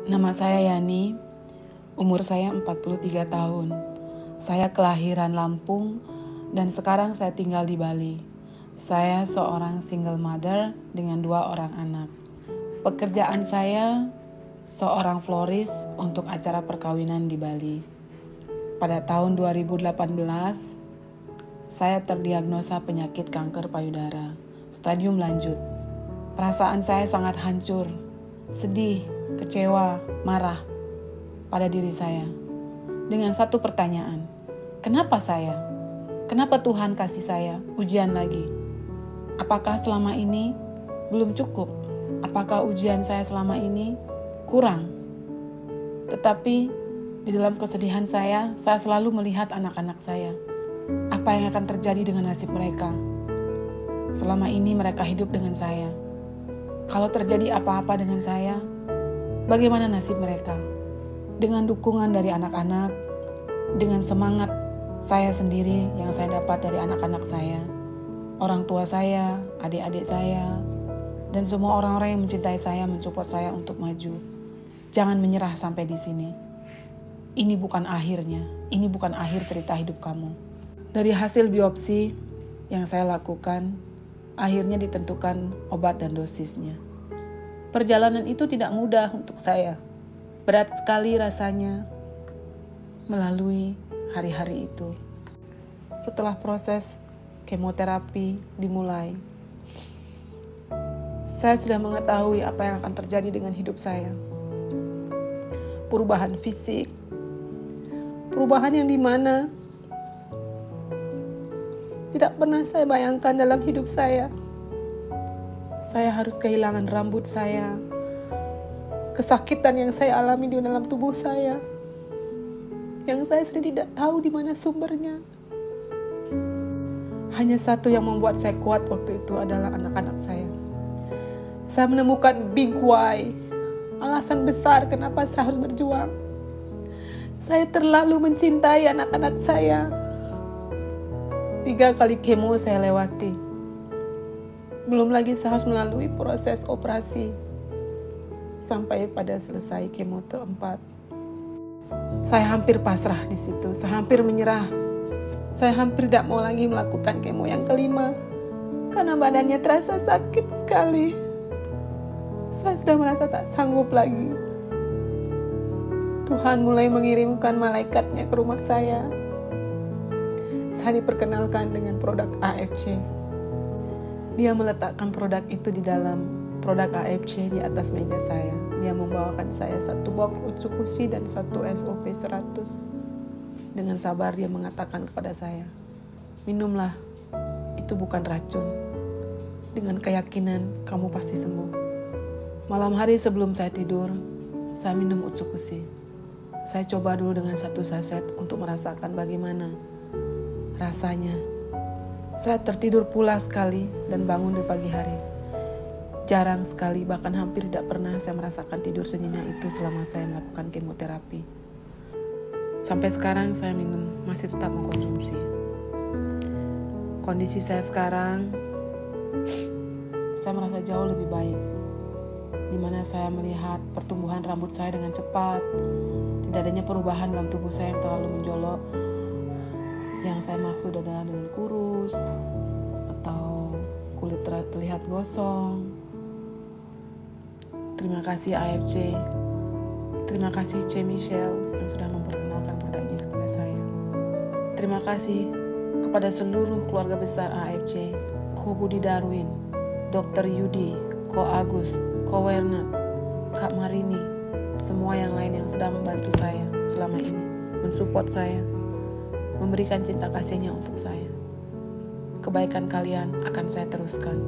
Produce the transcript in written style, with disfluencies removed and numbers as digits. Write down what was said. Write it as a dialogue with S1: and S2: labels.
S1: Nama saya Yani, umur saya 43 tahun. Saya kelahiran Lampung dan sekarang saya tinggal di Bali. Saya seorang single mother dengan 2 orang anak. Pekerjaan saya seorang florist untuk acara perkawinan di Bali. Pada tahun 2018, saya terdiagnosa penyakit kanker payudara, stadium lanjut. Perasaan saya sangat hancur, sedih, kecewa, marah pada diri saya. Dengan satu pertanyaan, kenapa saya? Kenapa Tuhan kasih saya ujian lagi? Apakah selama ini belum cukup? Apakah ujian saya selama ini kurang? Tetapi di dalam kesedihan saya selalu melihat anak-anak saya. Apa yang akan terjadi dengan nasib mereka? Selama ini mereka hidup dengan saya. Kalau terjadi apa-apa dengan saya, bagaimana nasib mereka? Dengan dukungan dari anak-anak, dengan semangat saya sendiri yang saya dapat dari anak-anak saya, orang tua saya, adik-adik saya, dan semua orang-orang yang mencintai saya, mensupport saya untuk maju. Jangan menyerah sampai di sini. Ini bukan akhirnya, ini bukan akhir cerita hidup kamu. Dari hasil biopsi yang saya lakukan, akhirnya ditentukan obat dan dosisnya. Perjalanan itu tidak mudah untuk saya. Berat sekali rasanya melalui hari-hari itu. Setelah proses kemoterapi dimulai, saya sudah mengetahui apa yang akan terjadi dengan hidup saya. Perubahan fisik, perubahan yang dimana tidak pernah saya bayangkan dalam hidup saya. Saya harus kehilangan rambut saya, kesakitan yang saya alami di dalam tubuh saya, yang saya sendiri tidak tahu di mana sumbernya. Hanya satu yang membuat saya kuat waktu itu adalah anak-anak saya. Saya menemukan big why, alasan besar kenapa saya harus berjuang. Saya terlalu mencintai anak-anak saya. 3 kali kemo saya lewati. Belum lagi saya harus melalui proses operasi sampai pada selesai kemo keempat. Saya hampir pasrah di situ, saya hampir menyerah. Saya hampir tidak mau lagi melakukan kemo yang kelima karena badannya terasa sakit sekali. Saya sudah merasa tak sanggup lagi. Tuhan mulai mengirimkan malaikatnya ke rumah saya. Saya diperkenalkan dengan produk AFC. Dia meletakkan produk itu di dalam produk AFC di atas meja saya. Dia membawakan saya 1 box Utsukushi dan 1 SOP 100. Dengan sabar dia mengatakan kepada saya, minumlah, itu bukan racun. Dengan keyakinan kamu pasti sembuh. Malam hari sebelum saya tidur, saya minum Utsukushi. Saya coba dulu dengan 1 saset untuk merasakan bagaimana rasanya. Saya tertidur pulas sekali dan bangun di pagi hari. Jarang sekali, bahkan hampir tidak pernah saya merasakan tidur senyenyak itu selama saya melakukan kemoterapi. Sampai sekarang saya minum, masih tetap mengkonsumsi. Kondisi saya sekarang, saya merasa jauh lebih baik. Di mana saya melihat pertumbuhan rambut saya dengan cepat, tidak adanya perubahan dalam tubuh saya yang terlalu menjolok. Yang saya maksud adalah dengan kurus atau kulit terlihat gosong. Terima kasih AFC. Terima kasih C. Michelle yang sudah memperkenalkan produk ini kepada saya. Terima kasih kepada seluruh keluarga besar AFC, Ko Budi Darwin, Dr. Yudi, Ko Agus, Ko Wernat, Kak Marini, semua yang lain yang sudah membantu saya selama ini, mensupport saya, memberikan cinta kasihnya untuk saya. Kebaikan kalian akan saya teruskan.